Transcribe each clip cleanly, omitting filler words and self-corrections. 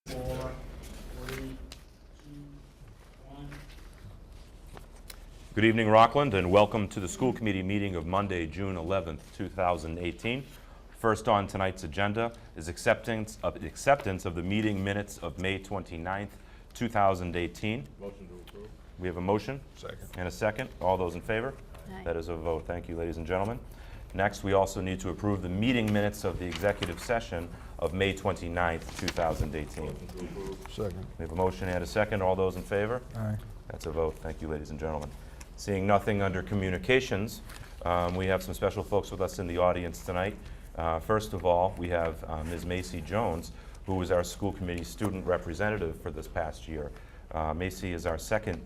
4, 3, 2, 1. Good evening, Rockland, and welcome to the school committee meeting of Monday, June 11th, 2018. First on tonight's agenda is acceptance of the meeting minutes of May 29th, 2018. Motion to approve. We have a motion Second. and a second. All those in favor? Aye. That is a vote. Thank you, ladies and gentlemen. Next, we also need to approve the meeting minutes of the executive session of May 29th, 2018. Motion to approve. Second. We have a motion and a second. All those in favor? Aye. That's a vote. Thank you, ladies and gentlemen. Seeing nothing under communications, we have some special folks with us in the audience tonight. First of all, we have Ms. Macy Jones, who is our school committee student representative for this past year. Macy is our second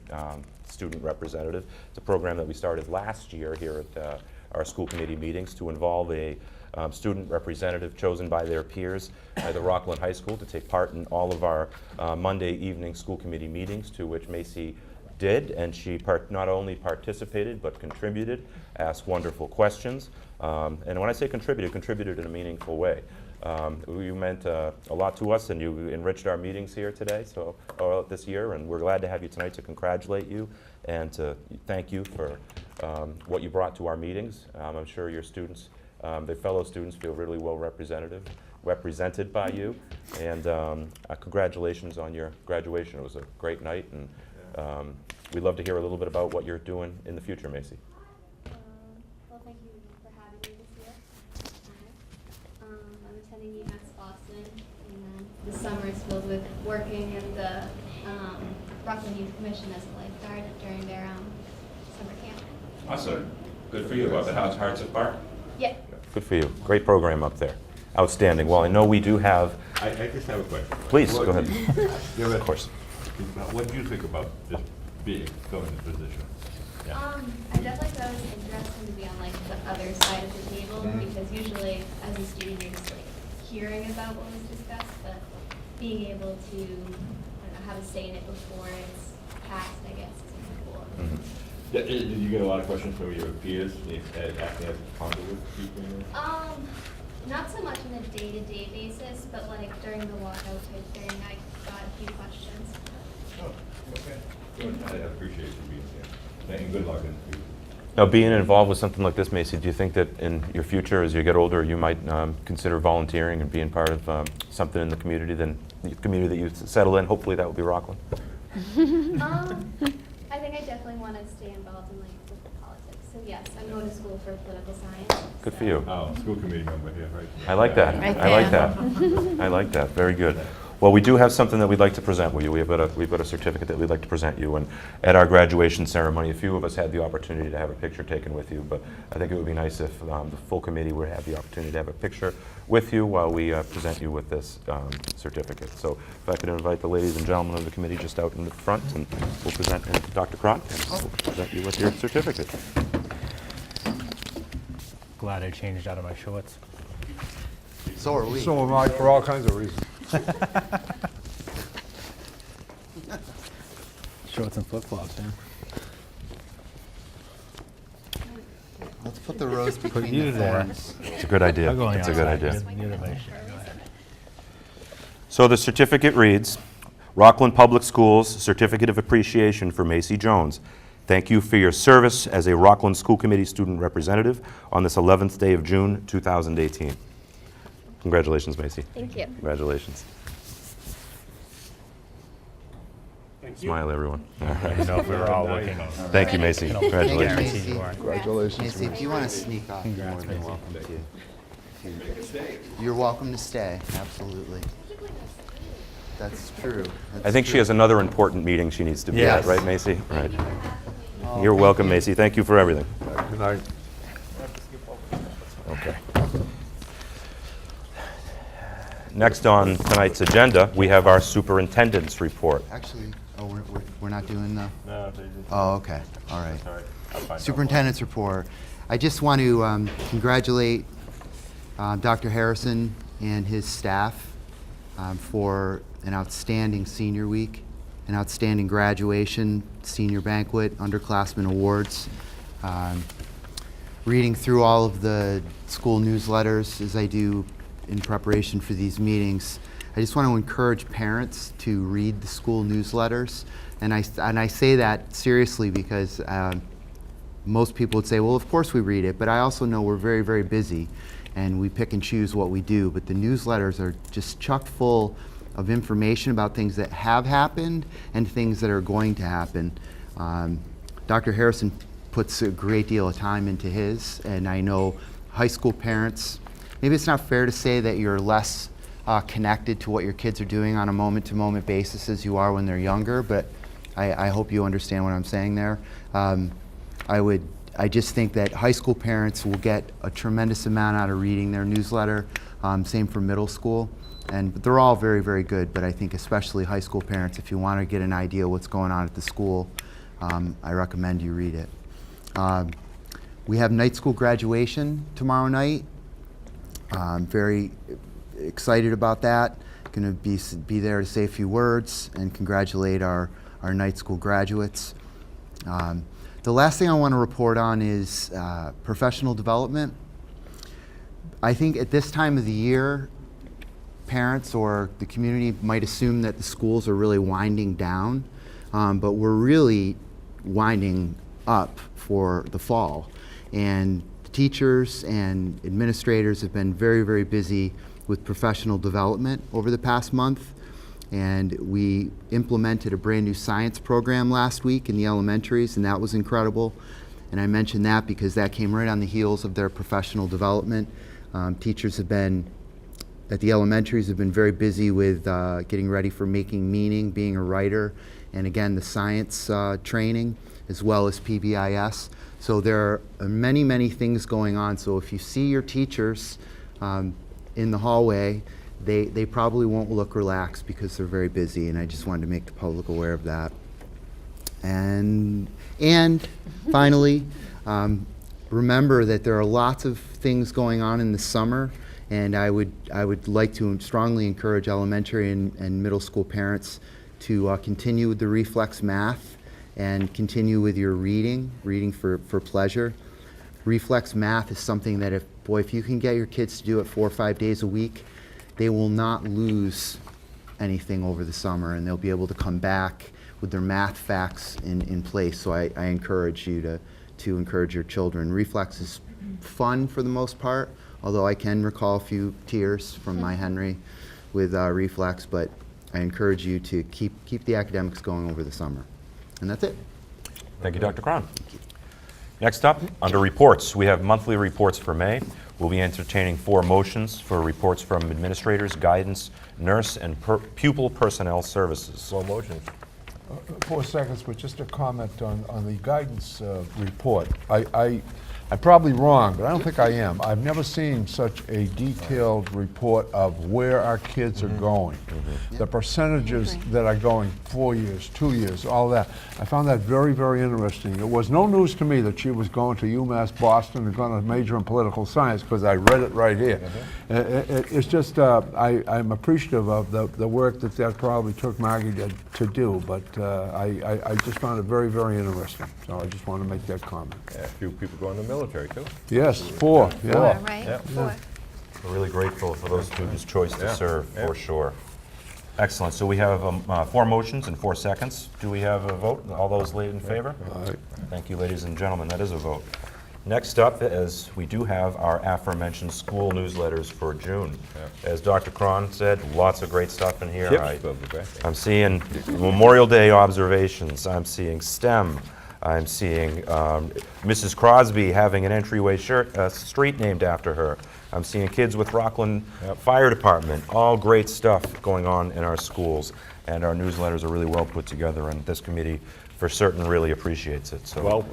student representative. It's a program that we started last year here at our school committee meetings to involve a student representative chosen by their peers at the Rockland High School to take part in all of our Monday evening school committee meetings, to which Macy did, and she not only participated but contributed, asked wonderful questions, and when I say contributed in a meaningful way. You meant a lot to us, and you enriched our meetings here today, this year, and we're glad to have you tonight to congratulate you and to thank you for what you brought to our meetings. I'm sure your students, their fellow students, feel really well represented by you, and congratulations on your graduation. It was a great night, and we'd love to hear a little bit about what you're doing in the future, Macy. Well, thank you for having me this year. I'm attending UMass Boston, and then the summer is filled with working in the Rockland Youth Commission as a lifeguard during their summer camp. Awesome. Good for you. Up at Hearts at Park? Yeah. Good for you. Great program up there. Outstanding. Well, I know we do have... I just have a question. Please, What go ahead. do you- Of course. What do you think about this filling the position? Yeah. I definitely thought it was interesting to be on like the other side of the table because usually as a student you're just like hearing about what was discussed, but being able to I don't know, have a say in it before it's passed, I guess, is kind of cool. Mhm. Did you get a lot of questions from your peers acting as conduit people? Not so much on a day-to-day basis, but like during the walkout type thing, I got a few questions. Oh, okay. Good. I appreciate you being here. And good luck in the future. Now, being involved with something like this, Macy, do you think that in your future, as you get older, you might consider volunteering and being part of something in the community, the community that you settle in? Hopefully that will be Rockland. I think I definitely want to stay involved in like local politics. So yes, I'm going to school for political science. Good for you. Oh, school committee member here, right? I like that. Right I like there. that. I like that. Very good. Well, we do have something that we'd like to present with you. We've got a certificate that we'd like to present you. And at our graduation ceremony, a few of us had the opportunity to have a picture taken with you. But I think it would be nice if the full committee would have the opportunity to have a picture with you while we present you with this certificate. So if I could invite the ladies and gentlemen of the committee just out in the front, and we'll present, and Dr. Crott, and we'll present you with your certificate. Glad I changed out of my shorts. So are we. So am I, for all kinds of reasons. Shorts and flip-flops, man. Let's put the rows between you the there. forms. It's a good idea. I'll go on the It's a good outside. idea. You're the vice chair. Go ahead. So the certificate reads, Rockland Public Schools Certificate of Appreciation for Macy Jones. Thank you for your service as a Rockland School Committee student representative on this 11th day of June, 2018. Congratulations, Macy. Thank you. Congratulations. Thank you. Smile, everyone. All I right. didn't know if we were all looking. Thank you, Macy. Can Congratulations. guarantee you are. Congratulations. Macy, if you want to sneak off, you're more Congrats, than Macy. welcome to. You're welcome to stay, absolutely. That's true. I think she has another important meeting she needs to be at, Yes. right, Macy? Right. Oh, You're thank welcome, you. Macy. Thank you for everything. Good night. Okay. Next on tonight's agenda, we have our superintendent's report. Actually, we're not doing the, No, they didn't. oh, okay, all right. All right. I'll find out. Superintendent's report. I just want to congratulate Dr. Harrison and his staff for an outstanding senior week, an outstanding graduation, senior banquet, underclassmen awards. Reading through all of the school newsletters as I do in preparation for these meetings, I just want to encourage parents to read the school newsletters. And I say that seriously because most people would say, well, of course we read it, but I also know we're very, very busy and we pick and choose what we do. But the newsletters are just chock full of information about things that have happened and things that are going to happen. Dr. Harrison puts a great deal of time into his, and I know high school parents, maybe it's not fair to say that you're less connected to what your kids are doing on a moment-to-moment basis as you are when they're younger, but I hope you understand what I'm saying there. I just think that high school parents will get a tremendous amount out of reading their newsletter. Same for middle school. And they're all very, very good, but I think especially high school parents, if you want to get an idea what's going on at the school, I recommend you read it. We have night school graduation tomorrow night. I'm very excited about that. Going to be there to say a few words and congratulate our night school graduates. The last thing I want to report on is professional development. I think at this time of the year, parents or the community might assume that the schools are really winding down, but we're really winding up for the fall. And teachers and administrators have been very, very busy with professional development over the past month. And we implemented a brand new science program last week in the elementaries, and that was incredible. And I mention that because that came right on the heels of their professional development. Teachers have been, at the elementaries, have been very busy with getting ready for making meaning, being a writer, and again, the science training, as well as PBIS. So there are many, many things going on. So if you see your teachers in the hallway, they probably won't look relaxed because they're very busy, and I just wanted to make the public aware of that. And finally, remember that there are lots of things going on in the summer, and I would like to strongly encourage elementary and middle school parents to continue with the Reflex Math and continue with your reading for pleasure. Reflex Math is something that if you can get your kids to do it 4 or 5 days a week, they will not lose anything over the summer, and they'll be able to come back with their math facts in place. So I encourage you to encourage your children. Reflex is fun for the most part, although I can recall a few tears from my Henry with Reflex, but I encourage you to keep the academics going over the summer. And that's it. Thank you, Dr. Cron. Next up, under reports, we have monthly reports for May. We'll be entertaining 4 motions for reports from administrators, guidance, nurse, and pupil personnel services. Slow motion. 4 seconds, but just a comment on the guidance report. I'm probably wrong, but I don't think I am. I've never seen such a detailed report of where our kids are going. The percentages that are going 4 years, 2 years, all that. I found that very, very interesting. It was no news to me that she was going to UMass Boston and going to major in political science because I read it right here. It's just, I'm appreciative of the work that probably took Maggie to do, but I just found it very, very interesting. So I just want to make that comment. Yeah, a few people going to the military, too. Yes, 4, yeah. Right? Yeah. 4. We're really grateful for those students' choice to Yeah, serve, yeah. for sure. Excellent. So we have 4 motions in 4 seconds. Do we have a vote? All those laid in favor? Aye. Thank you, ladies and gentlemen. That is a vote. Next up is we do have our aforementioned school newsletters for June. As Dr. Cron said, lots of great stuff in here. I'm seeing Memorial Day observations. I'm seeing STEM. I'm seeing Mrs. Crosby having an entryway street named after her. I'm seeing kids with Rockland Fire Department. All great stuff going on in our schools, and our newsletters are really well put together, and this committee for certain really appreciates it. So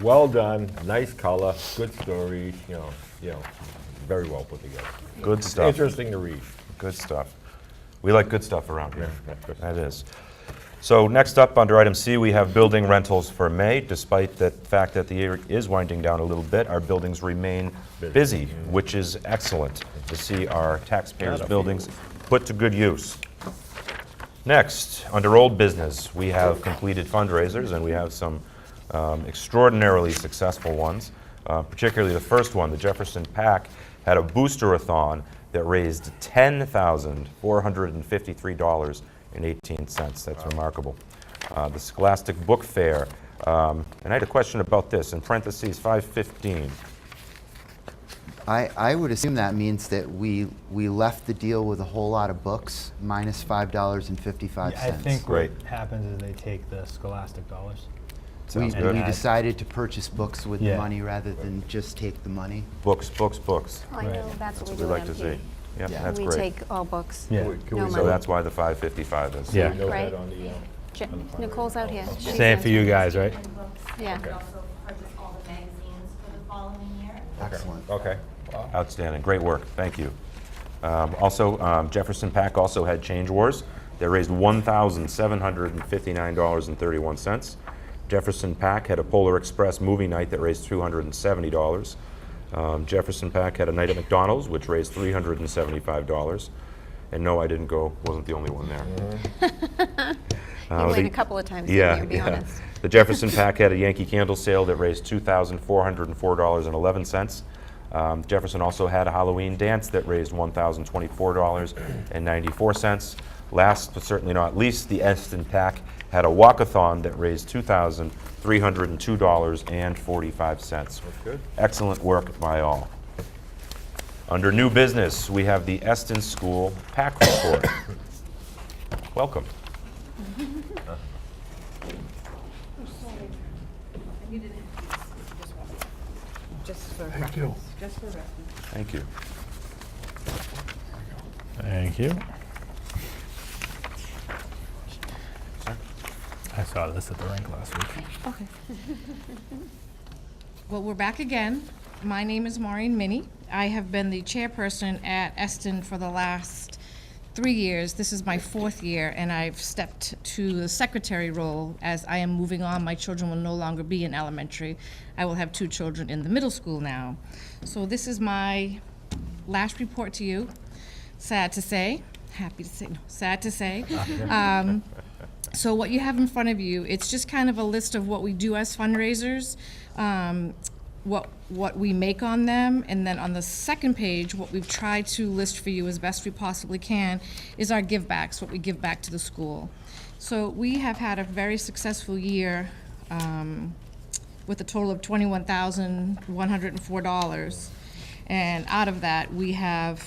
Well done, nice color, good stories, you know, very well put together. good stuff. Interesting to read. Good stuff. We like good stuff around here. That is. So next up, under item C, we have building rentals for May. Despite the fact that the year is winding down a little bit, our buildings remain busy, which is excellent to see our taxpayers' buildings put to good use. Next, under old business, we have completed fundraisers, and we have some extraordinarily successful ones. Particularly the first one, the Jefferson PAC, had a booster-a-thon that raised $10,453.18. That's remarkable. The Scholastic Book Fair, and I had a question about this, in parentheses 515. I would assume that means that we left the deal with a whole lot of books, minus $5.55. I think Great. what happens is they take the Scholastic dollars. Sounds we good. decided to purchase books with the Yeah. money rather than just take the money. Books, books, books. Oh, I know, Right. that's That's what what we we do like at to MP. see. Yeah, Yeah. that's We great. take all books. Yeah. Can No we So money. that's why the 555 is. Yeah. Note Right. that on the, Je- Nicole's out here. She's Same for you answering. guys, right? Yeah. We also purchase all the magazines for the following year. Excellent. Okay. Outstanding, great work, thank you. Also, Jefferson PAC also had Change Wars. They raised $1,759.31. Jefferson PAC had a Polar Express movie night that raised $270. Jefferson PAC had a night at McDonald's, which raised $375. And no, I didn't go, wasn't the only one there. You went the- a couple of times, Yeah, to be yeah. honest. The Jefferson PAC had a Yankee candle sale that raised $2,404.11. Jefferson also had a Halloween dance that raised $1,024.94. Last but certainly not least, the Eston PAC had a walkathon that raised $2,302.45. That's good. Excellent work by all. Under new business, we have the Eston School PAC report. Welcome. Thank you. Thank you. Thank you. I saw this at the rink last week. Okay. Well, we're back again. My name is Maureen Minnie. I have been the chairperson at Eston for the last 3 years. This is my 4th year, and I've stepped to the secretary role as I am moving on. My children will no longer be in elementary. I will have 2 children in the middle school now. So this is my last report to you. Sad to say, happy to say, no, sad to say. So what you have in front of you, it's just kind of a list of what we do as fundraisers, what we make on them, and then on the second page, what we've tried to list for you as best we possibly can is our give backs, what we give back to the school. So we have had a very successful year with a total of $21,104. And out of that, we have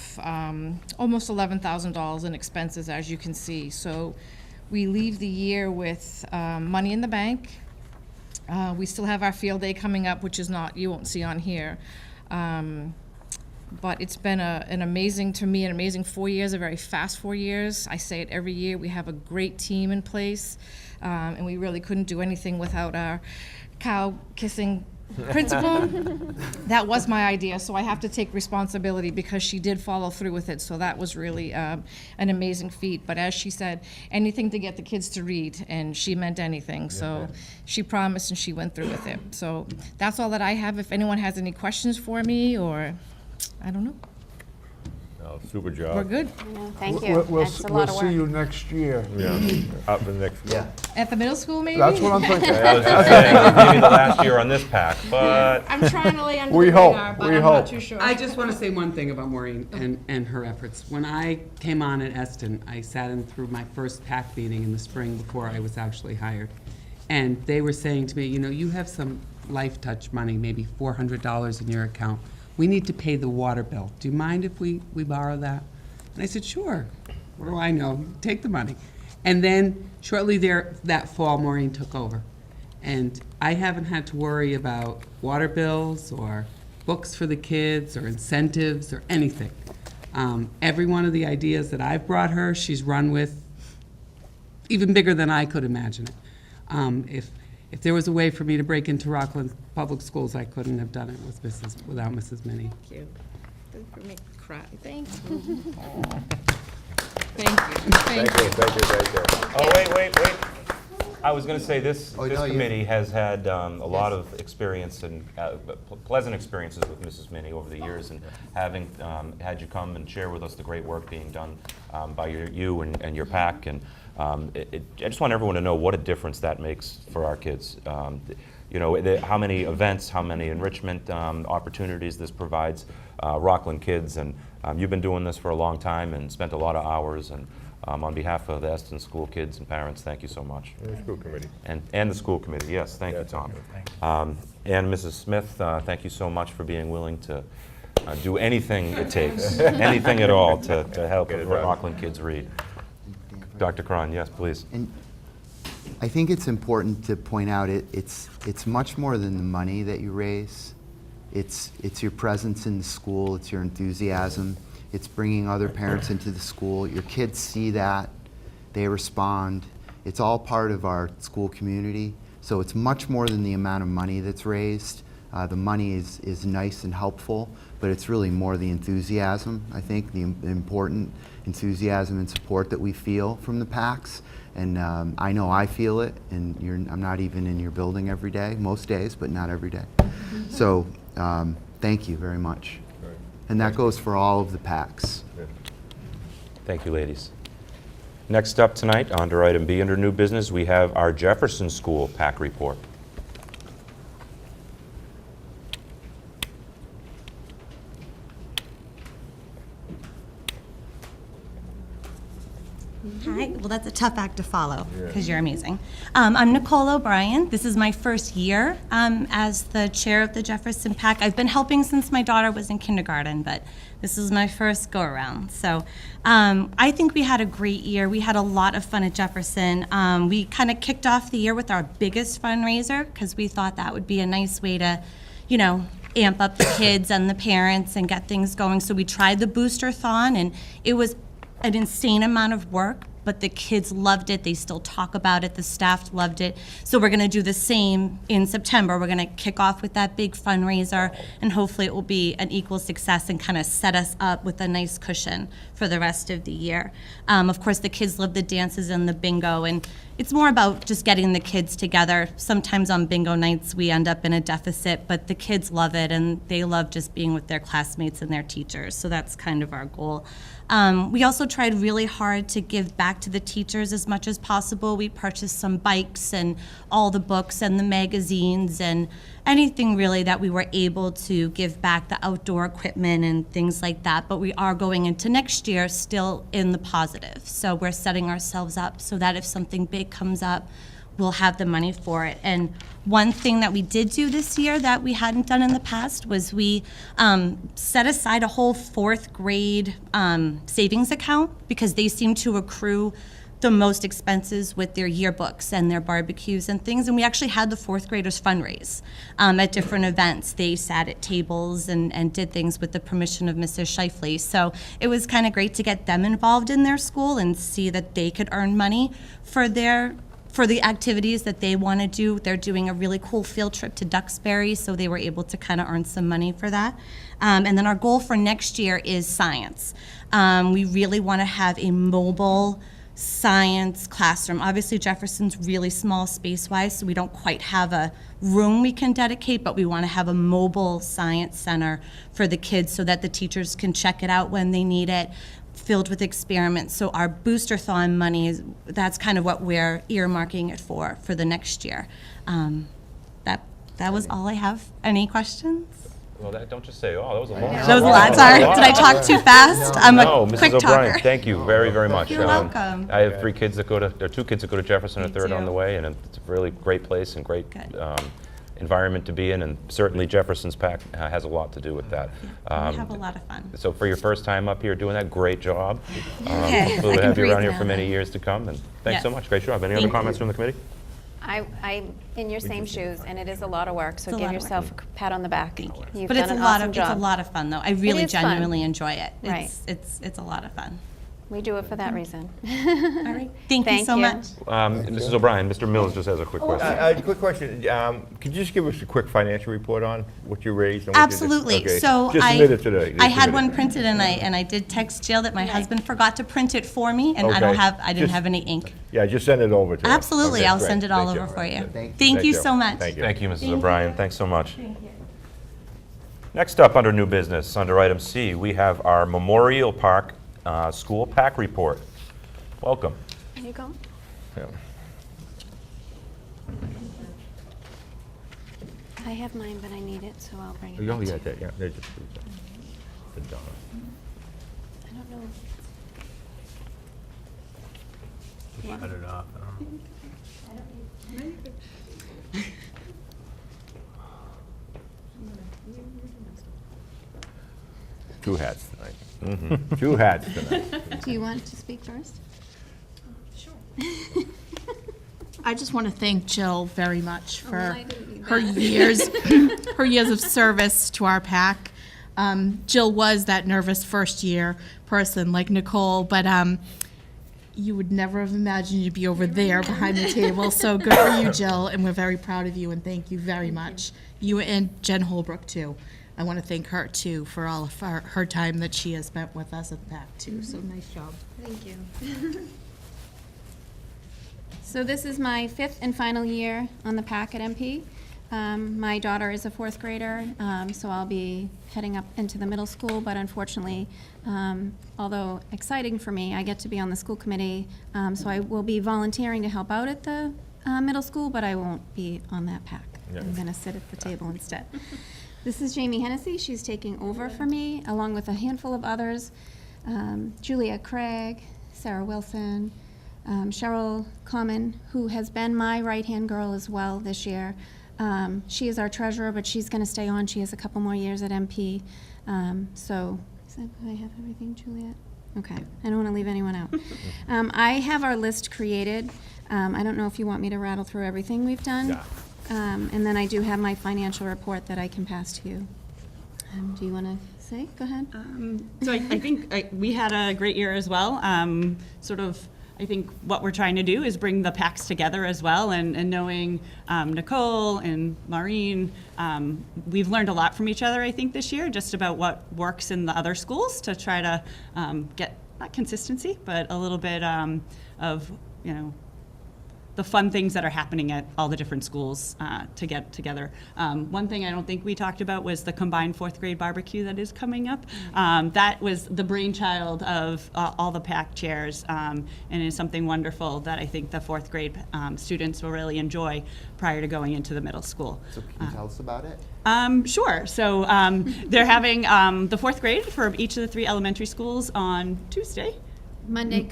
almost $11,000 in expenses, as you can see. So we leave the year with money in the bank. We still have our field day coming up, which is not, you won't see on here. But it's been an amazing 4 years, a very fast 4 years. I say it every year. We have a great team in place, and we really couldn't do anything without our cow-kissing principal. That was my idea, so I have to take responsibility because she did follow through with it, so that was really an amazing feat. But as she said, anything to get the kids to read, and she meant anything, so she promised and she went through with it. So that's all that I have. If anyone has any questions for me, or, I don't know, No, super job. we're good. No, Thank We'll- you. We'll, That's a we'll lot of see work. you next year. Yeah, up in the next. Yeah. At the middle school, maybe? That's what I'm thinking. I was just saying, maybe the last year on this PAC, but I'm trying to lay under We the hope, radar, but we I'm hope. not too sure. I just want to say one thing about Maureen and her efforts. When I came on at Eston, I sat in through my first PAC meeting in the spring before I was actually hired. And they were saying to me, you know, you have some Life Touch money, maybe $400 in your account. We need to pay the water bill. Do you mind if we borrow that? And I said, sure. What do I know? Take the money. And then shortly there, that fall, Maureen took over. And I haven't had to worry about water bills or books for the kids or incentives or anything. Every one of the ideas that I've brought her, she's run with even bigger than I could imagine it. If there was a way for me to break into Rockland Public Schools, I couldn't have done it without Mrs. Minnie. Thank you. Don't make me cry. Thank you. Thank you. Thank you. Thank you. oh, wait. I was going to say this Oh, no, you- committee has had a lot of experience and pleasant experiences with Mrs. Minnie over the years, and having had you come and share with us the great work being done by you and your PAC. And I just want everyone to know what a difference that makes for our kids. You know, how many events, how many enrichment opportunities this provides Rockland kids. And you've been doing this for a long time and spent a lot of hours. And on behalf of the Eston School kids and parents, thank you so much. And the school committee. And the school committee, yes, thank you, Yes, Tom. thank you. And Mrs. Smith, thank you so much for being willing to do anything it takes, anything at all to help Get it done. Rockland kids read. Dr. Cron, yes, please. And I think it's important to point out it's much more than the money that you raise. It's your presence in the school, it's your enthusiasm, it's bringing other parents into the school. Your kids see that, they respond. It's all part of our school community. So it's much more than the amount of money that's raised. The money is nice and helpful, but it's really more the enthusiasm, I think, the important enthusiasm and support that we feel from the PACs. And I know I feel it, and I'm not even in your building every day, most days, but not every day. So thank you very much. Right. And that goes for all of the PACs. Yeah. Thank you, ladies. Next up tonight, under item B, under new business, we have our Jefferson School PAC report. Hi. Well, that's a tough act to follow Yeah. because you're amazing. I'm Nicole O'Brien. This is my first year as the chair of the Jefferson PAC. I've been helping since my daughter was in kindergarten, but this is my first go around. So I think we had a great year. We had a lot of fun at Jefferson. We kind of kicked off the year with our biggest fundraiser because we thought that would be a nice way to, you know, amp up the kids and the parents and get things going. So we tried the Booster-thon, and it was an insane amount of work, but the kids loved it. They still talk about it. The staff loved it. So we're going to do the same in September. We're going to kick off with that big fundraiser, and hopefully it will be an equal success and kind of set us up with a nice cushion for the rest of the year. Of course, the kids love the dances and the bingo, and it's more about just getting the kids together. Sometimes on bingo nights we end up in a deficit, but the kids love it, and they love just being with their classmates and their teachers. So that's kind of our goal. We also tried really hard to give back to the teachers as much as possible. We purchased some bikes and all the books and the magazines and anything really that we were able to give back, the outdoor equipment and things like that. But we are going into next year still in the positive. So we're setting ourselves up so that if something big comes up, we'll have the money for it. And one thing that we did do this year that we hadn't done in the past was we set aside a whole fourth grade savings account because they seem to accrue the most expenses with their yearbooks and their barbecues and things. And we actually had the fourth graders fundraise at different events. They sat at tables and did things with the permission of Mrs. Shifley. So it was kind of great to get them involved in their school and see that they could earn money for the activities that they want to do. They're doing a really cool field trip to Duxbury, so they were able to kind of earn some money for that. And then our goal for next year is science. We really want to have a mobile science classroom. Obviously, Jefferson's really small space-wise, so we don't quite have a room we can dedicate, but we want to have a mobile science center for the kids so that the teachers can check it out when they need it, filled with experiments. So our Booster-thon money, that's kind of what we're earmarking it for the next year. That was all I have. Any questions? Well, don't just say, oh, that was a long. That was a lot, sorry. Did I talk too fast? I'm No, a Mrs. quick O'Brien, talker. thank you very, very much. You're welcome. I have 3 kids that there are 2 kids that go to Jefferson, a Me third on too. the way, and it's a really great place and great Good. environment to be in, and certainly Jefferson's PAC has a lot to do with that. We have a lot of fun. So for your first time up here doing that, great job. Okay, Hopefully I we'll can have you breathe around here now for many then. years to come, and thanks so Yes. much, great job. Any other Thank comments you. from the committee? I'm in your same shoes, and it is a lot of work, so It's a give lot of yourself a pat on the back. Thank you. You've But done it's a an lot awesome of it's a job. lot of fun though. I really is fun. genuinely enjoy it. Right. It's a lot of fun. We do it for that reason. All right. Thank you Thank so you. much. Mrs. O'Brien, Mr. Mills just has a quick question. Quick question. Could you just give us a quick financial report on what you raised? And what you did? Absolutely. Okay. So Just submit it today. I Just had submit one it. printed and I did text Jill that my husband forgot to print it for me and I Okay. didn't Just- have any ink. Yeah, just send it over to us. Absolutely. Okay, I'll great. send it all Thank over for you. Thank Thank you you. so much. Thank you. Thank you, Mrs. Thank O'Brien, you. thanks so much. Thank you. Next up, under new business, under item C, we have our Memorial Park School PAC report. Welcome. There you go. Yeah. I have mine, but I need it, so I'll bring it. Oh, back yeah, to you. yeah, they just- to Donna. I don't know. Shut it off. I don't know. Two hats tonight. Mhm. Two hats tonight. Do you want to speak first? I just want to thank Jill very much Oh, for well, I didn't need her that. years, her years of service to our PAC. Jill was that nervous first-year person like Nicole, but you would never have imagined you'd be over there behind the table. So good for you, Jill, and we're very proud of you, and thank you very much. You and Jen Holbrook, too. I want to thank her, too, for all of her time that she has spent with us at the PAC, too. So nice job. Thank you. So this is my 5th and final year on the PAC at MP. My daughter is a 4th grader, so I'll be heading up into the middle school, but unfortunately, although exciting for me, I get to be on the school committee, so I will be volunteering to help out at the middle school, but I won't be on that PAC. Yeah. I'm gonna sit at the table instead. This is Jamie Hennessy. She's taking over for me, along with a handful of others. Julia Craig, Sarah Wilson, Cheryl Common, who has been my right-hand girl as well this year. She is our treasurer, but she's going to stay on. She has a couple more years at MP. So, do I have everything, Juliet? Okay, I don't want to leave anyone out. I have our list created. I don't know if you want me to rattle through everything we've done. Yeah. And then I do have my financial report that I can pass to you. Do you want to say? Go ahead. So I think we had a great year as well. I think what we're trying to do is bring the PACs together as well, and knowing Nicole and Maureen, we've learned a lot from each other, I think, this year, just about what works in the other schools to try to get, not consistency, but a little bit of, the fun things that are happening at all the different schools to get together. One thing I don't think we talked about was the combined 4th grade barbecue that is coming up. That was the brainchild of all the PAC chairs, and is something wonderful that I think the 4th grade students will really enjoy prior to going into the middle school. So can you tell us about it? Sure. So they're having the 4th grade for each of the 3 elementary schools on Tuesday. Monday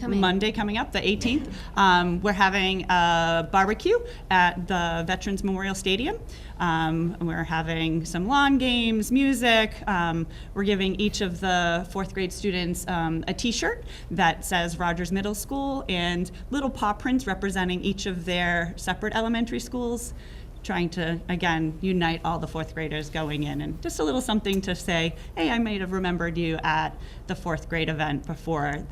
coming up, the 18th. We're having a barbecue at the Veterans Memorial Stadium. We're having some lawn games, music. We're giving each of the 4th grade students a t-shirt that says Rogers Middle School and little paw prints representing each of their separate elementary schools, trying to, again, unite all the 4th graders going in, and just a little something to say, hey, I might have remembered you at the 4th grade event before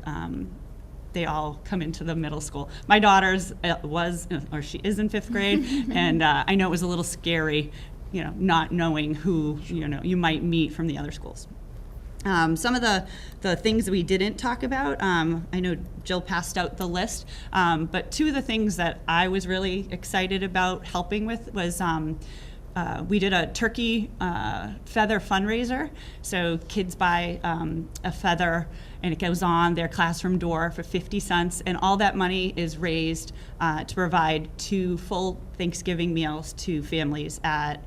they all come into the middle school. My daughter's she is in 5th grade, and I know it was a little scary, not knowing who, you might meet from the other schools. Some of the things that we didn't talk about, I know Jill passed out the list, but 2 of the things that I was really excited about helping with was we did a turkey feather fundraiser. So kids buy a feather and it goes on their classroom door for 50 cents, and all that money is raised to provide 2 full Thanksgiving meals to families at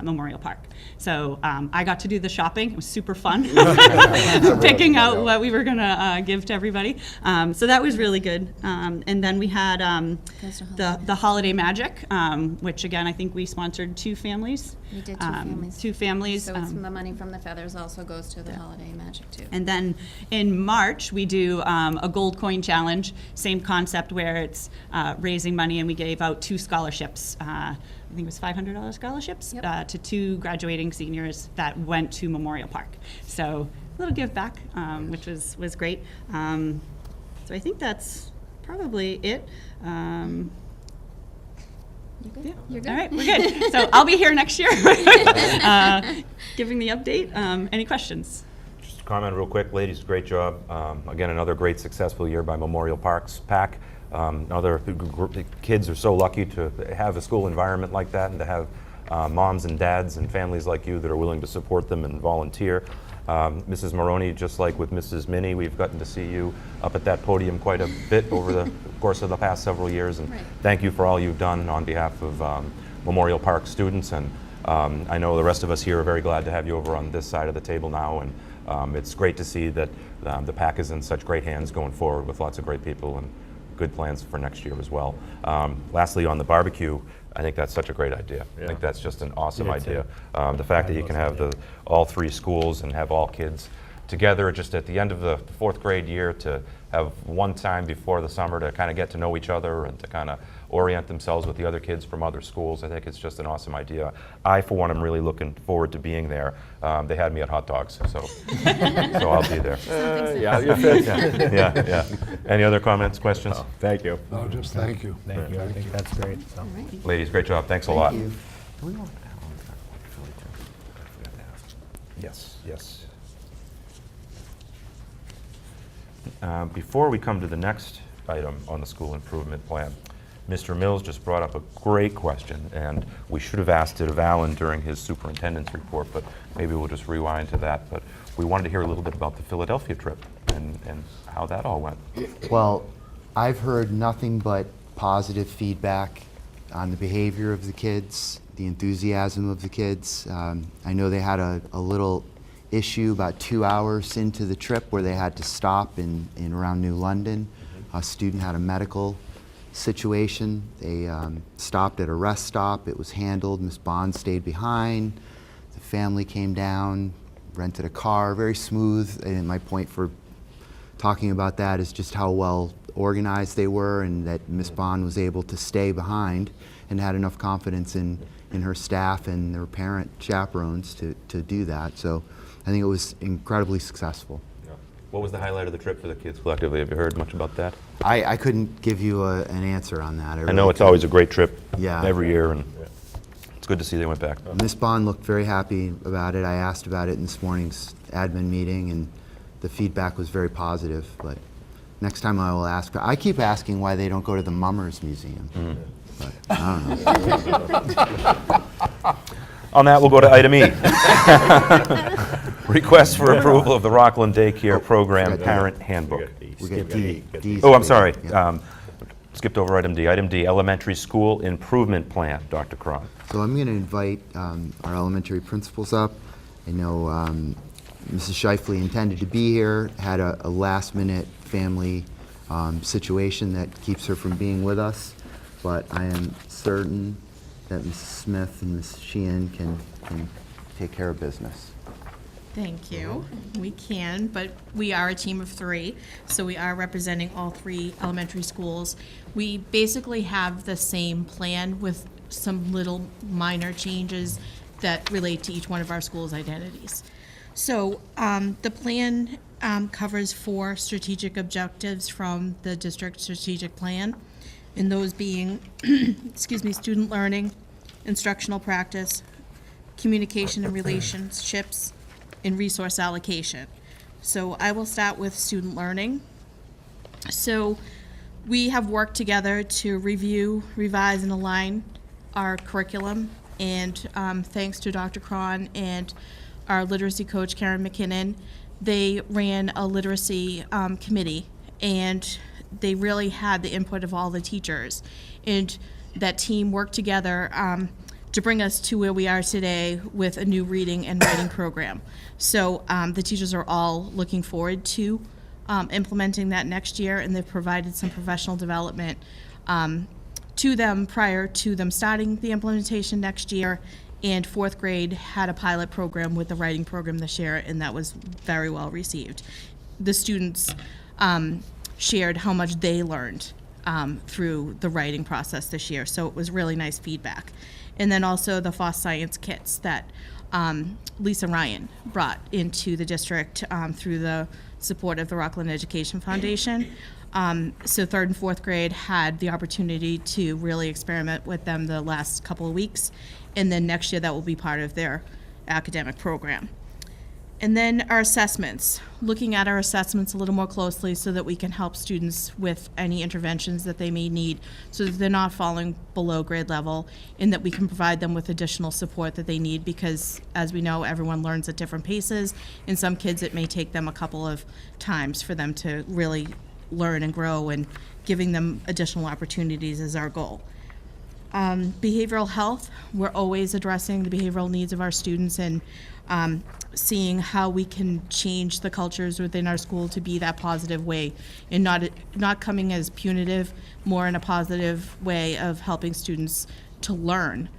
Memorial Park. So I got to do the shopping. It was super fun, picking out what we were gonna give to everybody. So that was really good. And then we had the Holiday Magic, which again, I think we sponsored 2 families. We did 2 families. 2 families. So the money from the feathers also goes to the Holiday Magic too. And then in March, we do a gold coin challenge, same concept where it's raising money, and we gave out 2 scholarships. I think it was $500 scholarships to 2 graduating seniors that went to Memorial Park. So a little give back, which was great. So I think that's probably it. You good? Yeah. You're good? All right, we're good. So I'll be here next year giving the update. Any questions? Just a comment real quick, ladies, great job. Again, another great successful year by Memorial Parks PAC. Other kids are so lucky to have a school environment like that, and to have moms and dads and families like you that are willing to support them and volunteer. Mrs. Maroney, just like with Mrs. Minnie, we've gotten to see you up at that podium quite a bit over the course of the past several years, and thank you for all you've done on behalf of Memorial Park students. And I know the rest of us here are very glad to have you over on this side of the table now, and It's great to see that the PAC is in such great hands going forward with lots of great people and good plans for next year as well. Lastly, on the barbecue, I think that's such a great idea. I think that's just an awesome Yeah, it's idea. The fact that you can have all 3 schools and have all kids together just at the end of the 4th grade year to have one time before the summer to kind of get to know each other and to kind of orient themselves with the other kids from other schools. I think it's just an awesome idea. I, for one, am really looking forward to being there. They had me at hot dogs, so I'll be there. Yeah, you're fit. Yeah. Any other comments, questions? Thank you. No, just thank you. Thank you, I think that's great. So. All right. Ladies, great job. Thanks a lot. Thank you. Yes. Before we come to the next item on the school improvement plan, Mr. Mills just brought up a great question, and we should have asked it of Alan during his superintendent's report, but maybe we'll just rewind to that. But we wanted to hear a little bit about the Philadelphia trip and how that all went. Well, I've heard nothing but positive feedback on the behavior of the kids, the enthusiasm of the kids. I know they had a little issue about 2 hours into the trip where they had to stop in around New London. A student had a medical situation. They stopped at a rest stop. It was handled. Miss Bond stayed behind. The family came down, rented a car, very smooth. And my point for talking about that is just how well organized they were, and that Miss Bond was able to stay behind and had enough confidence in her staff and their parent chaperones to do that. So I think it was incredibly successful. What was the highlight of the trip for the kids collectively? Have you heard much about that? I couldn't give you an answer on that. I know it's always a great trip Yeah. every year, and it's good to see they went back. Miss Bond looked very happy about it. I asked about it in this morning's admin meeting, and the feedback was very positive. But next time I will ask. I keep asking why they don't go to the Mummers Museum. But I don't know. On that, we'll go to item E. Request for approval of the Rockland Daycare Program Parent Handbook. We got D. D's Oh, I'm sorry. Yeah. Skipped over item D. Item D, Elementary School Improvement Plan. Dr. Cron. So I'm going to invite our elementary principals up. I know Mrs. Shifley intended to be here, had a last-minute family situation that keeps her from being with us, but I am certain that Mrs. Smith and Mrs. Sheehan can take care of business. Thank you. We can, but we are a team of 3, so we are representing all 3 elementary schools. We basically have the same plan with some little minor changes that relate to each one of our schools' identities. So the plan covers 4 strategic objectives from the district strategic plan, and those being, student learning, instructional practice, communication and relationships, and resource allocation. So I will start with student learning. So we have worked together to review, revise, and align our curriculum, and thanks to Dr. Cron and our literacy coach, Karen McKinnon, they ran a literacy committee, and they really had the input of all the teachers. And that team worked together to bring us to where we are today with a new reading and writing program. So the teachers are all looking forward to implementing that next year, and they've provided some professional development to them prior to them starting the implementation next year. And 4th grade had a pilot program with the writing program this year, and that was very well received. The students shared how much they learned through the writing process this year, so it was really nice feedback. And then also the FOSS Science kits that Lisa Ryan brought into the district through the support of the Rockland Education Foundation. So 3rd and 4th grade had the opportunity to really experiment with them the last couple of weeks, and then next year that will be part of their academic program. And then our assessments, looking at our assessments a little more closely so that we can help students with any interventions that they may need so that they're not falling below grade level, and that we can provide them with additional support that they need, because as we know, everyone learns at different paces. In some kids, it may take them a couple of times for them to really learn and grow, and giving them additional opportunities is our goal. Behavioral health, we're always addressing the behavioral needs of our students, and seeing how we can change the cultures within our school to be that positive way, and not coming as punitive, more in a positive way of helping students to learn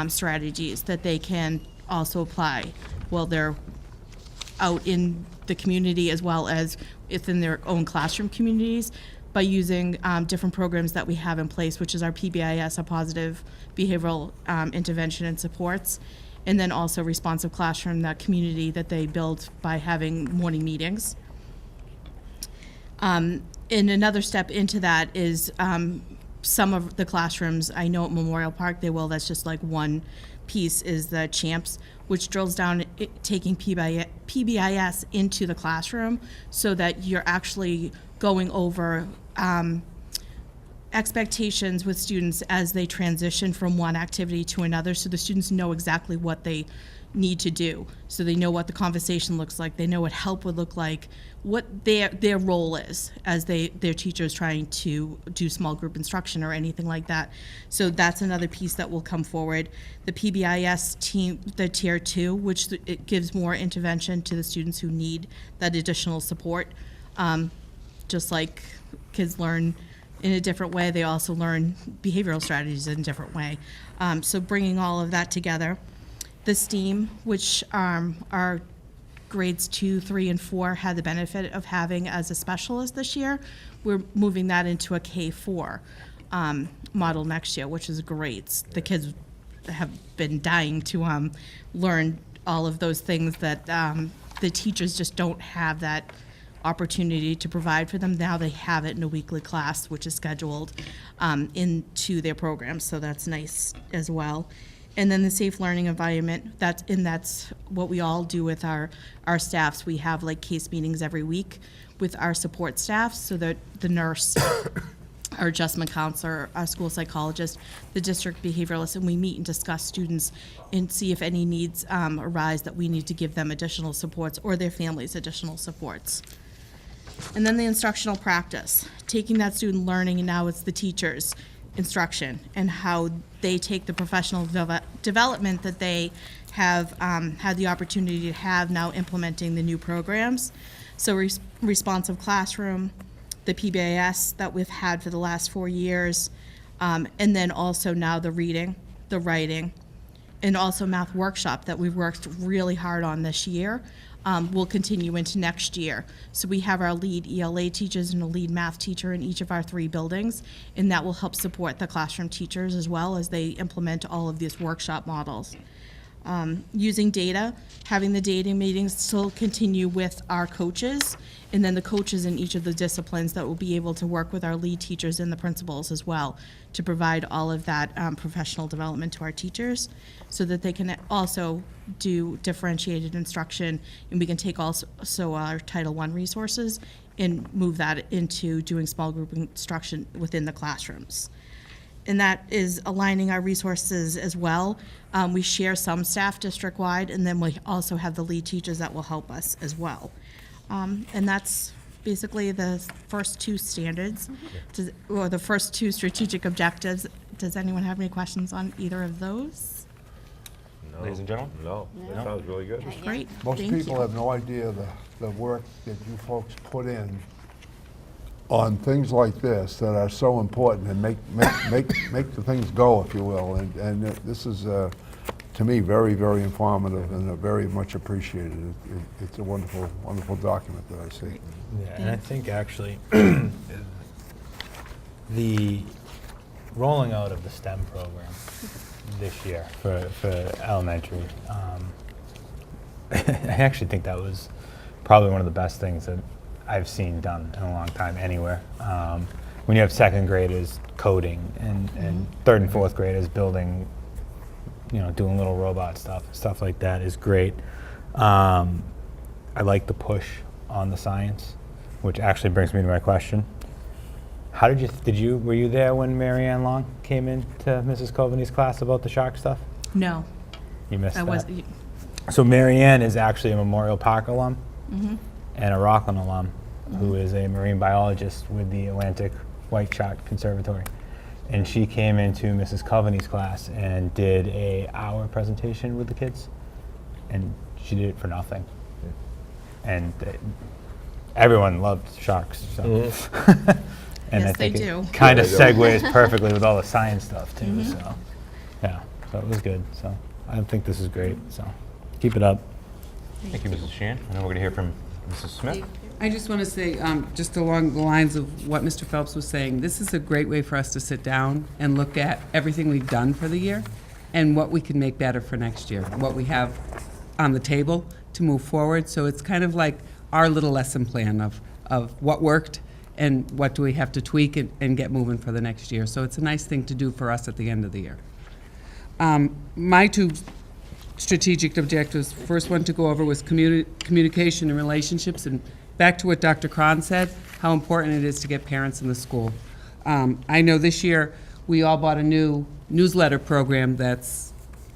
strategies that they can also apply while they're out in the community as well as within their own classroom communities, by using different programs that we have in place, which is our PBIS, our Positive Behavioral Intervention and Supports, and then also Responsive Classroom, that community that they build by having morning meetings. And another step into that is some of the classrooms, I know at Memorial Park they will, that's just like one piece, is the CHAMPS, which drills down taking PBIS into the classroom so that you're actually going over expectations with students as they transition from one activity to another, so the students know exactly what they need to do. So they know what the conversation looks like, they know what help would look like, what their role is as their teacher is trying to do small group instruction or anything like that. So that's another piece that will come forward. The PBIS team, the Tier 2, which it gives more intervention to the students who need that additional support. Just like kids learn in a different way, they also learn behavioral strategies in a different way. So bringing all of that together. The STEAM, which our grades 2, 3, and 4 had the benefit of having as a specialist this year, we're moving that into a K-4 model next year, which is great. The kids have been dying to learn all of those things that the teachers just don't have that opportunity to provide for them. Now they have it in a weekly class, which is scheduled into their program, so that's nice as well. And then the safe learning environment, that's what we all do with our staffs. We have like case meetings every week with our support staff, so that the nurse, our adjustment counselor, our school psychologist, the district behavioralist, and we meet and discuss students and see if any needs arise that we need to give them additional supports or their families additional supports. And then the instructional practice, taking that student learning, and now it's the teacher's instruction and how they take the professional development that they have had the opportunity to have now implementing the new programs. So responsive classroom, the PBIS that we've had for the last 4 years, and then also now the reading, the writing, and also math workshop that we've worked really hard on this year. Will continue into next year. So we have our lead ELA teachers and a lead math teacher in each of our 3 buildings, and that will help support the classroom teachers as well as they implement all of these workshop models. Using data, having the data meetings still continue with our coaches, and then the coaches in each of the disciplines that will be able to work with our lead teachers and the principals as well to provide all of that professional development to our teachers so that they can also do differentiated instruction, and we can take also our Title I resources and move that into doing small group instruction within the classrooms. And that is aligning our resources as well. We share some staff district-wide, and then we also have the lead teachers that will help us as well. And that's basically the first 2 standards, or the first 2 strategic objectives. Does anyone have any questions on either of those? No. Ladies and gentlemen? No, that sounds really good. Great, Most thank people you. have no idea the work that you folks put in on things like this that are so important and make the things go, if you will. And this is, to me, very, very informative and very much appreciated. It's a wonderful, wonderful document that I see. Yeah, and I think actually the rolling out of the STEM program this year for elementary, I actually think that was probably one of the best things that I've seen done in a long time anywhere. When you have 2nd graders coding and 3rd and 4th graders building, doing little robot stuff like that is great. I like the push on the science, which actually brings me to my question. How were you there when Mary Ann Long came into Mrs. Coveney's class about the shark stuff? No, You missed I that? was. So Mary Ann is actually a Memorial Park alum and a Rockland alum who is a marine biologist with the Atlantic White Shark Conservatory. And she came into Mrs. Coveney's class and did a hour presentation with the kids. And she did it for nothing. And everyone loved sharks. So. And Yes, I think they it do. kind of Yeah, they do. segues perfectly with all the science stuff too. So yeah, so it was good. So I think this is great. So keep it up. Thank you, Mrs. Sheehan. I know we're going to hear from Mrs. Smith. I just want to say, just along the lines of what Mr. Phelps was saying, this is a great way for us to sit down and look at everything we've done for the year and what we can make better for next year, what we have on the table to move forward. So it's kind of like our little lesson plan of what worked and what do we have to tweak and get moving for the next year. So it's a nice thing to do for us at the end of the year. My two strategic objectives, first one to go over was communication and relationships, and back to what Dr. Cron said, how important it is to get parents in the school. I know this year we all bought a new newsletter program that's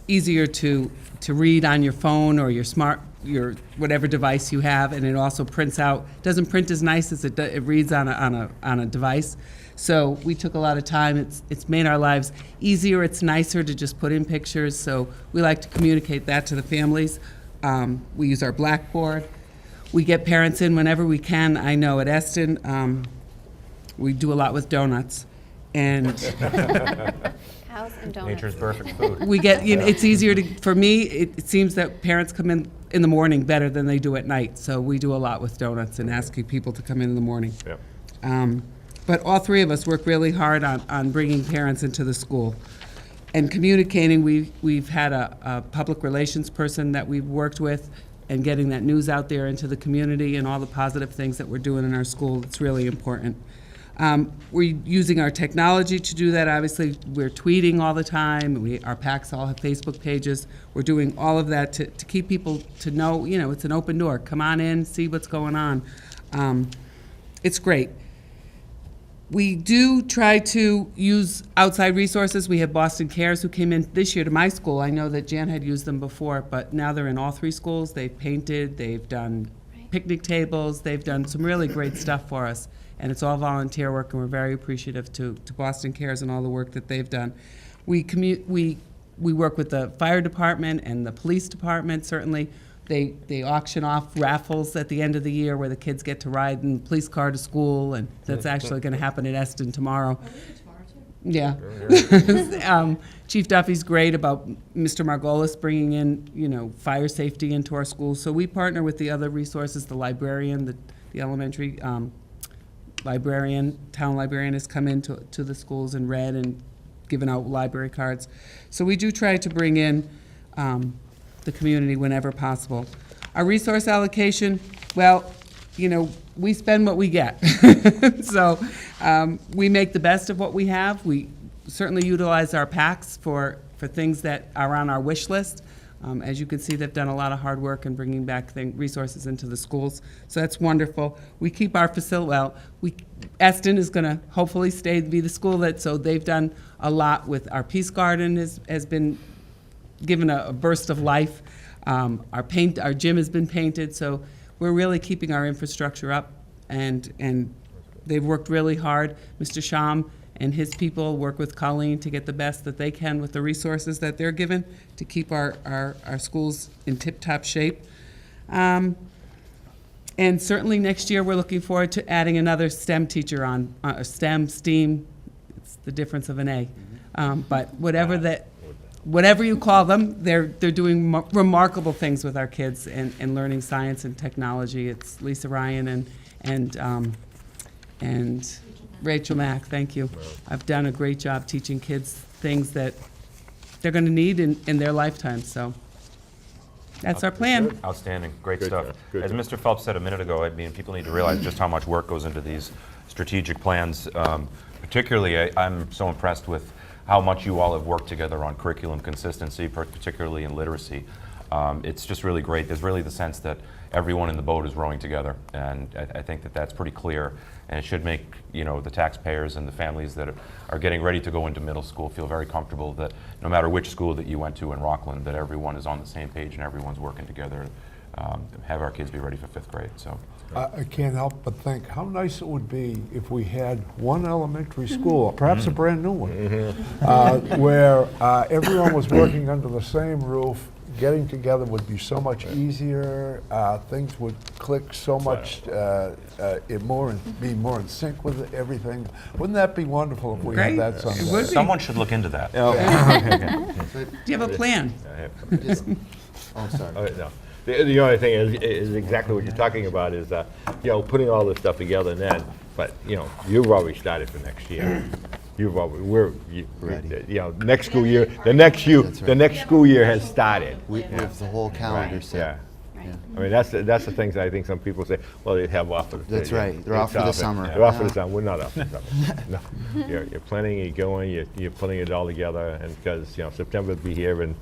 easier to read on your phone or your whatever device you have, and it also prints out, doesn't print as nice as it reads on a device. So we took a lot of time. It's made our lives easier. It's nicer to just put in pictures. So we like to communicate that to the families. We use our Blackboard. We get parents in whenever we can. I know at Eston, we do a lot with donuts. And Cows and donuts. Nature's perfect food. we get, it's easier for me, it seems that parents come in the morning better than they do at night. So we do a lot with donuts and asking people to come in the morning. Yep. But all three of us work really hard on bringing parents into the school. And communicating, we've had a public relations person that we've worked with and getting that news out there into the community and all the positive things that we're doing in our school. It's really important. We're using our technology to do that. Obviously, we're tweeting all the time. Our PACs all have Facebook pages. We're doing all of that to keep people to know, it's an open door. Come on in, see what's going on. It's great. We do try to use outside resources. We have Boston Cares who came in this year to my school. I know that Jan had used them before, but now they're in all three schools. They've painted, they've done picnic tables, they've done some really great stuff for us. And it's all volunteer work, and we're very appreciative to Boston Cares and all the work that they've done. We work with the fire department and the police department, certainly. They auction off raffles at the end of the year where the kids get to ride in the police car to school, and that's actually going to happen at Eston tomorrow. Yeah. Chief Duffy's great about Mr. Margolis bringing in, fire safety into our schools. So we partner with the other resources, the librarian, the elementary town librarian has come into the schools and read and given out library cards. So we do try to bring in the community whenever possible. Our resource allocation, well, we spend what we get. So we make the best of what we have. We certainly utilize our PACs for things that are on our wish list. As you can see, they've done a lot of hard work in bringing back resources into the schools. So that's wonderful. We keep our facility, Eston is going to hopefully be the school so they've done a lot with our Peace Garden has been given a burst of life. Our gym has been painted, so we're really keeping our infrastructure up, and they've worked really hard. Mr. Sham and his people work with Colleen to get the best that they can with the resources that they're given to keep our schools in tip-top shape. And certainly next year, we're looking forward to adding another STEM teacher on, STEAM, it's the difference of an A. But whatever you call them, they're doing remarkable things with our kids and learning science and technology. It's Lisa Ryan and Rachel Mack, thank you. I've done a great job teaching kids things that they're going to need in their lifetime, so that's our plan. Outstanding, great Good stuff. job, good As job. Mr. Phelps said a minute ago, people need to realize just how much work goes into these strategic plans. Particularly, I'm so impressed with how much you all have worked together on curriculum consistency, particularly in literacy. It's just really great. There's really the sense that everyone in the boat is rowing together, and I think that that's pretty clear, and it should make the taxpayers and the families that are getting ready to go into middle school feel very comfortable that no matter which school that you went to in Rockland, that everyone is on the same page and everyone's working together. Have our kids be ready for 5th grade. So. I can't help but think how nice it would be if we had one elementary school, perhaps a brand new one, where everyone was working under the same roof, getting together would be so much easier. Things would click so much be more in sync with everything. Wouldn't that be wonderful if we had Great. that It someday? would be. Someone should look into that. So Do you have a plan? just- oh, sorry. No. The only thing is exactly what you're talking about is, putting all this stuff together and then, but, you've already started for next year. You've already, Ready. next school year, the next school year has started. We have the whole calendar Right, set. yeah. Yeah. I mean, that's the things I think some people say, well, they have off for the. That's right. They're off for the summer. They're off for the No. summer. We're not off for the summer. No. You're planning, you're going, you're putting it all together, and because, September will be here, and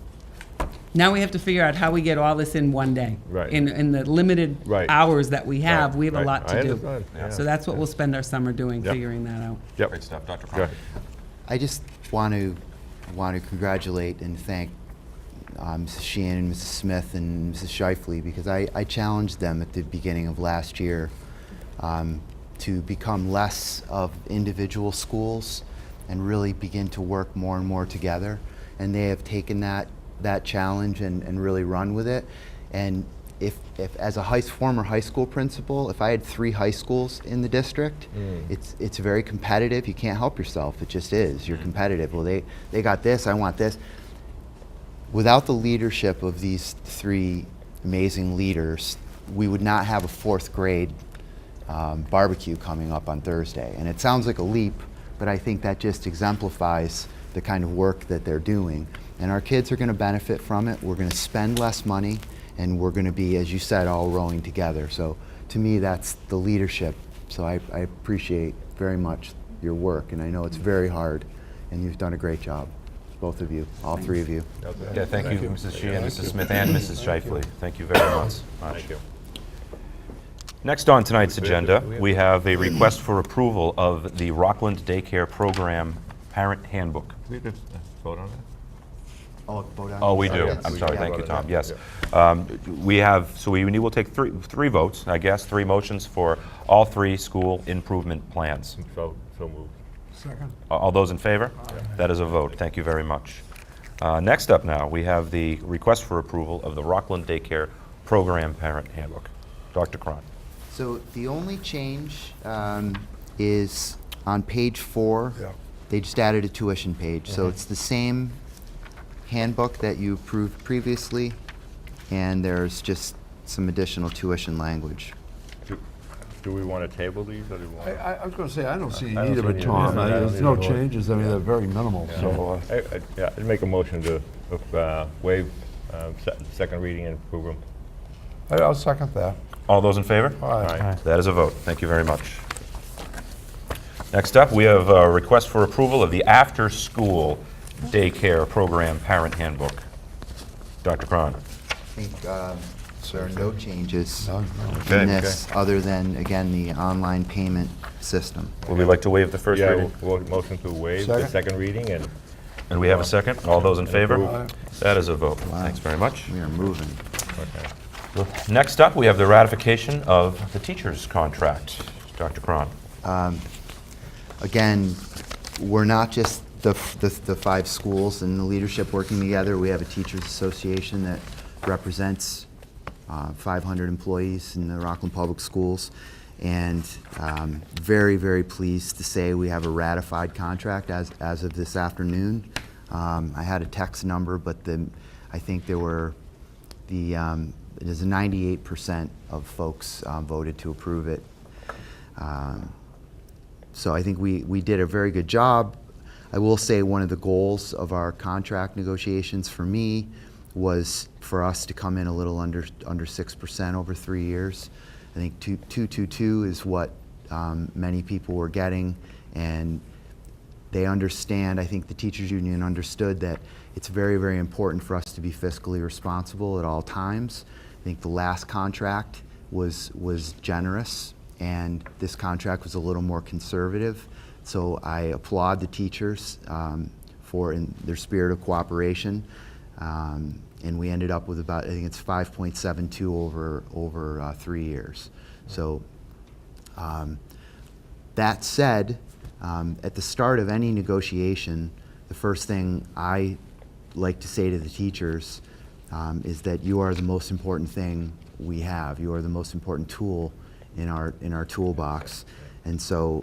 Now we have to figure out how we get all this in one day. Right. In the limited Right. hours that we have, Right, we have a right. lot to I do. understand, yeah. So that's what we'll spend our summer doing, Yep. figuring that out. Yep. Great stuff, Dr. Go Cron. ahead. I just want to congratulate and thank Mrs. Sheehan, Mrs. Smith, and Mrs. Shifley, because I challenged them at the beginning of last year to become less of individual schools and really begin to work more and more together. And they have taken that challenge and really run with it. And if as a former high school principal, if I had 3 high schools in the district, it's very competitive. You can't help yourself. It just is. You're competitive. Well, they got this. I want this. Without the leadership of these 3 amazing leaders, we would not have a 4th grade barbecue coming up on Thursday. And it sounds like a leap, but I think that just exemplifies the kind of work that they're doing. And our kids are going to benefit from it. We're going to spend less money, and we're going to be, as you said, all rowing together. So to me, that's the leadership. So I appreciate very much your work, and I know it's very hard, and you've done a great job, both of you, all 3 of you. Yeah, thank you, Mrs. Sheehan, Mrs. Smith, and Mrs. Shifley. Thank you very much. Thank you. Next on tonight's agenda, we have a request for approval of the Rockland Daycare Program Parent Handbook. We could vote on that? Oh, vote on Oh, it? we do. Yes. I'm sorry, Yeah. thank you, Tom. Yes. We will take three votes, I guess, 3 motions for all 3 school improvement plans. So moved. Second. All those in favor? That is a vote. Thank you very much. Next up now, we have the request for approval of the Rockland Daycare Program Parent Handbook. Dr. Cron. So the only change is on page 4. Yeah. They just added a tuition page. So it's the same handbook that you approved previously, and there's just some additional tuition language. Do we want to table these, or do we want? I was going to say, I don't see I any don't need of see it, any Tom. need of it. I don't There's need no of it. changes. I mean, they're very minimal, so. I'd make a motion to waive second reading and approve them. I'll second that. All those in favor? Aye. That is a vote. Thank you very much. Next up, we have a request for approval of the after-school daycare program parent handbook. Dr. Cron. I think there are no changes Okay. in this, other than, again, the online payment system. Would we like to waive the first Yeah, reading? motion to waive the Second. second reading and. And we have a second? All those in favor? Aye. That is a vote. Thanks very much. We are moving. Next up, we have the ratification of the teacher's contract. Dr. Cron. Again, we're not just the 5 schools and the leadership working together. We have a teachers association that represents 500 employees in the Rockland Public Schools. And very, very pleased to say we have a ratified contract as of this afternoon. I had a text number, but I think there's a 98% of folks voted to approve it. So I think we did a very good job. I will say one of the goals of our contract negotiations for me was for us to come in a little under 6% over 3 years. I think 222 is what many people were getting, and they understand. I think the teachers union understood that it's very, very important for us to be fiscally responsible at all times. I think the last contract was generous, and this contract was a little more conservative. So I applaud the teachers for their spirit of cooperation. And we ended up with about, I think it's 5.72 over 3 years. So that said, at the start of any negotiation, the first thing I like to say to the teachers is that you are the most important thing we have. You are the most important tool in our toolbox. And so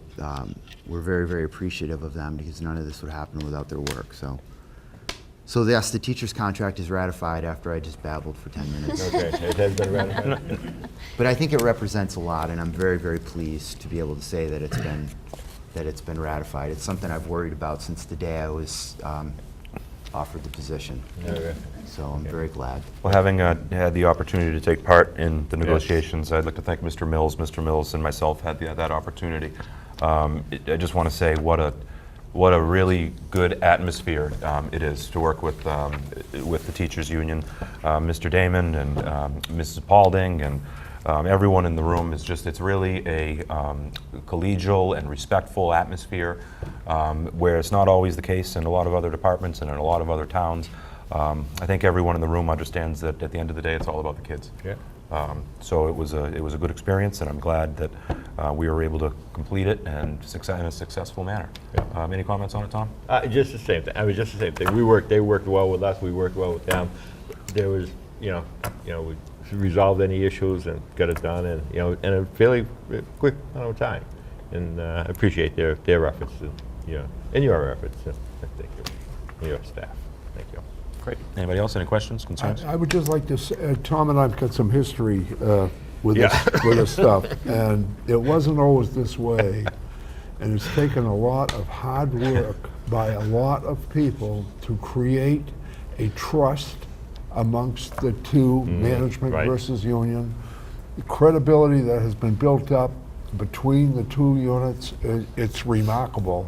we're very, very appreciative of them, because none of this would happen without their work. So yes, the teacher's contract is ratified after I just babbled for 10 minutes. Okay, it has been ratified. But I think it represents a lot, and I'm very, very pleased to be able to say that it's been ratified. It's something I've worried about since the day I was offered the position. Okay. So I'm very glad. Well, having had the opportunity to take part in the negotiations, I'd like to thank Mr. Mills. Mr. Mills and myself had that opportunity. I just want to say what a really good atmosphere it is to work with the teachers union. Mr. Damon and Mrs. Paulding and everyone in the room is it's really a collegial and respectful atmosphere, where it's not always the case in a lot of other departments and in a lot of other towns. I think everyone in the room understands that at the end of the day, it's all about the kids. Yeah. So it was a good experience, and I'm glad that we were able to complete it and in a successful manner. Yeah. Any comments on it, Tom? Just the same thing. I mean, just the same thing. They worked well with us. We worked well with them. There was, we resolved any issues and got it done, and in a fairly quick amount of time. And I appreciate their efforts, and your efforts. Thank you, and your staff. Thank you. Great. Anybody else? Any questions, concerns? I would just like to say, Tom and I've got some history with Yeah. this stuff, and it wasn't always this way. And it's taken a lot of hard work by a lot of people to create a trust amongst the two, management right. versus union. The credibility that has been built up between the two units, it's remarkable.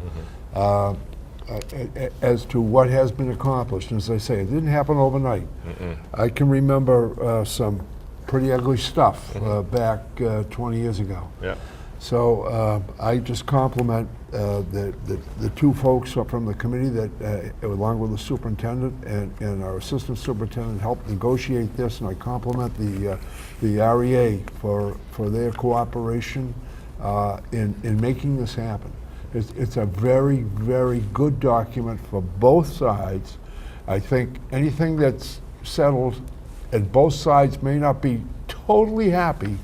As to what has been accomplished. And as I say, it didn't happen overnight. I can remember some pretty ugly stuff back 20 years ago. Yeah. So I just compliment the two folks from the committee that, along with the superintendent and our assistant superintendent, helped negotiate this, and I compliment the REA for their cooperation in making this happen. It's a very, very good document for both sides. I think anything that's settled, and both sides may not be totally happy,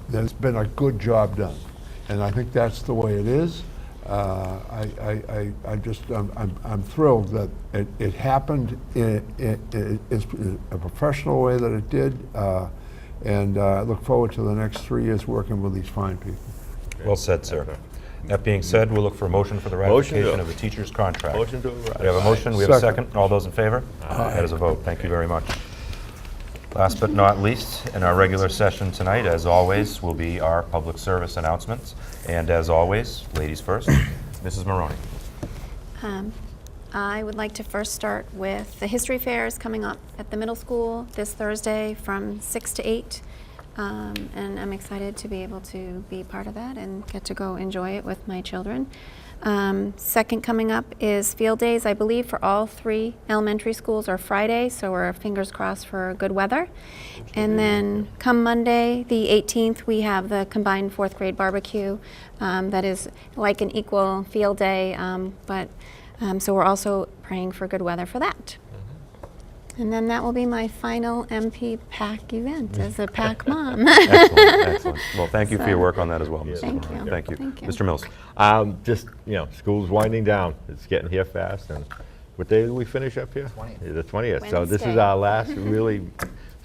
then it's been a good job done. And I think that's the way it is. I'm thrilled that it happened in a professional way that it did. And I look forward to the next 3 years working with these fine people. Well said, sir. That being said, we'll look for a motion for the ratification of the teacher's contract. Motion to We have a motion, we have a Second. second. All those in favor? That is a vote. Thank you very much. Last but not least, in our regular session tonight, as always, will be our public service announcements. And as always, ladies first, Mrs. Maroney. I would like to first start with the history fairs coming up at the middle school this Thursday from 6 to 8. And I'm excited to be able to be part of that and get to go enjoy it with my children. Second coming up is field days, I believe, for all 3 elementary schools are Friday, so we're fingers crossed for good weather. And then come Monday, the 18th, we have the combined 4th grade barbecue. That is like an equal field day, so we're also praying for good weather for that. And then that will be my final MP PAC event as a PAC mom. Excellent, excellent. Well, thank you for your work on that as well, Mrs. Thank Maroney. you. Thank you. Thank you. Mr. Mills. Just, school's winding down. It's getting here fast. And what day did we finish up here? 20th. The 20th. So this is Wednesday. our last really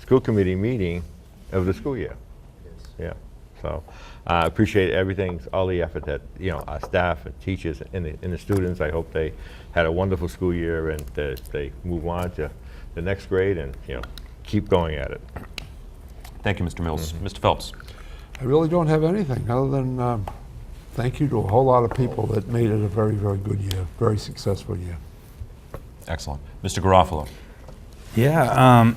school committee meeting of the school year. Yeah. So I appreciate everything, all the effort that, our staff and teachers and the students. I hope they had a wonderful school year and they move on to the next grade and, keep going at it. Thank you, Mr. Mills. Mr. Phelps. I really don't have anything other than thank you to a whole lot of people that made it a very, very good year, very successful year. Excellent. Mr. Garofalo. Yeah,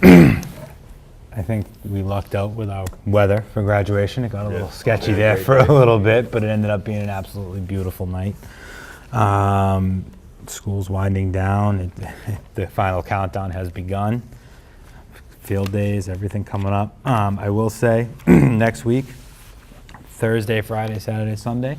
I think we lucked out with our weather for graduation. It got a little sketchy there great for day. a little bit, but it ended up being an absolutely beautiful night. School's winding down. The final countdown has begun. Field days, everything coming up. I will say, next week, Thursday, Friday, Saturday, Sunday,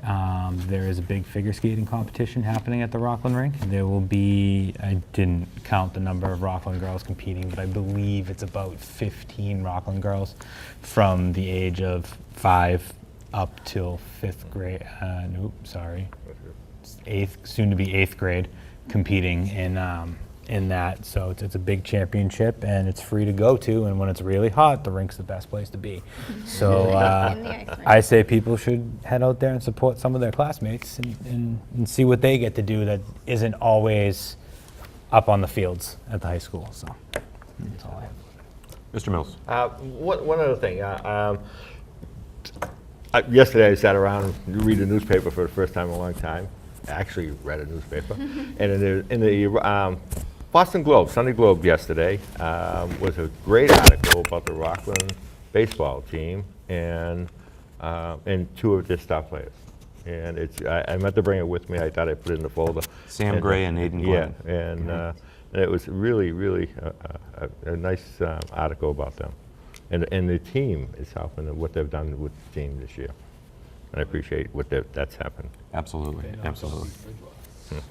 There is a big figure skating competition happening at the Rockland rink. There will be, I didn't count the number of Rockland girls competing, but I believe it's about 15 Rockland girls from the age of 5 up till 5th grade, soon to be 8th grade, competing in that. So it's a big championship, and it's free to go to, and when it's really hot, the rink's the best place to be. So In the ice rink. I say people should head out there and support some of their classmates and see what they get to do that isn't always up on the fields at the high school. So that's all I have. Mr. Mills. One other thing. Yesterday I sat around and read a newspaper for the first time in a long time. I actually read a newspaper. And in the Boston Globe, Sunday Globe yesterday, was a great article about the Rockland baseball team and 2 of their star players. And I meant to bring it with me. I thought I'd put it in the folder. Sam Gray and Aiden Glenn. Yeah, and it was really, really a nice article about them. And the team itself and what they've done with the team this year. And I appreciate that's happened. Absolutely, absolutely.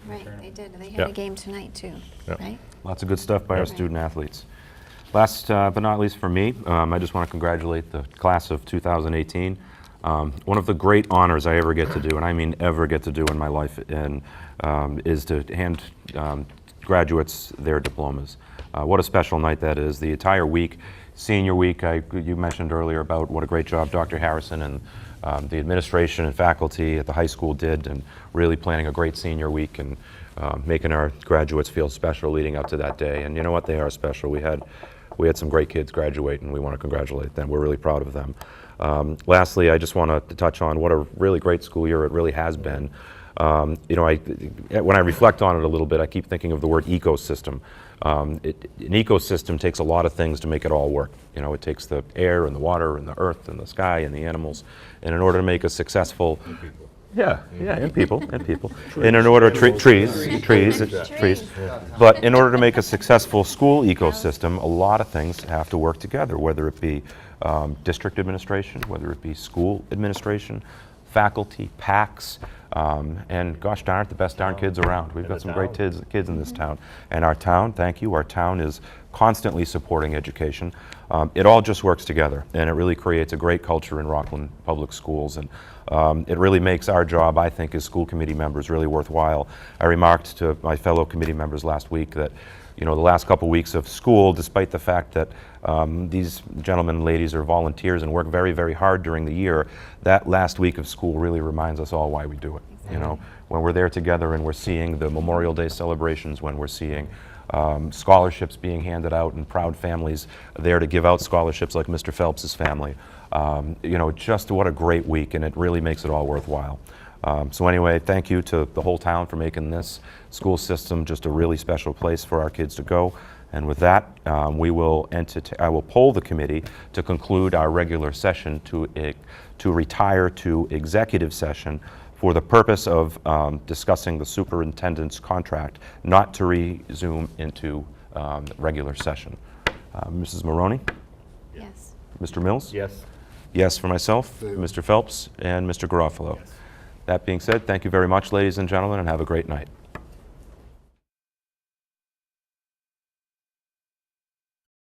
Right, they did. They Yeah. had a game tonight, too, Yeah. right? Lots of good stuff by our student athletes. Last but not least for me, I just want to congratulate the class of 2018. One of the great honors I ever get to do, and I mean ever get to do in my life, is to hand graduates their diplomas. What a special night that is. The entire week, senior week, you mentioned earlier about what a great job Dr. Harrison and the administration and faculty at the high school did, and really planning a great senior week and making our graduates feel special leading up to that day. And you know what? They are special. We had some great kids graduate, and we want to congratulate them. We're really proud of them. Lastly, I just want to touch on what a really great school year it really has been. You know, when I reflect on it a little bit, I keep thinking of the word ecosystem. An ecosystem takes a lot of things to make it all work. You know, it takes the air and the water and the earth and the sky and the animals. And in order to make a successful... and people. And in order, trees. But in order to make a successful school ecosystem, a lot of things have to work together, whether it be district administration, whether it be school administration, faculty, PACs, and gosh darn it, the best darn kids around. We've got some great kids in this town. And our town, thank you, our town is constantly supporting education. It all just works together, and it really creates a great culture in Rockland Public Schools. And it really makes our job, I think, as school committee members really worthwhile. I remarked to my fellow committee members last week that, you know, the last couple weeks of school, despite the fact that these gentlemen and ladies are volunteers and work very, very hard during the year, that last week of school really reminds us all why we do it. You know, when we're there together and we're seeing the Memorial Day celebrations, when we're seeing scholarships being handed out and proud families there to give out scholarships like Mr. Phelps's family. You know, just what a great week, and it really makes it all worthwhile. So anyway, thank you to the whole town for making this school system just a really special place for our kids to go. And with that, I will poll the committee to conclude our regular session to retire to executive session for the purpose of discussing the superintendent's contract, not to resume into regular session. Mrs. Maroney? Yes. Mr. Mills? Yes. Yes for myself, Mr. Phelps, and Mr. Garofalo. That being said, thank you very much, ladies and gentlemen, and have a great night.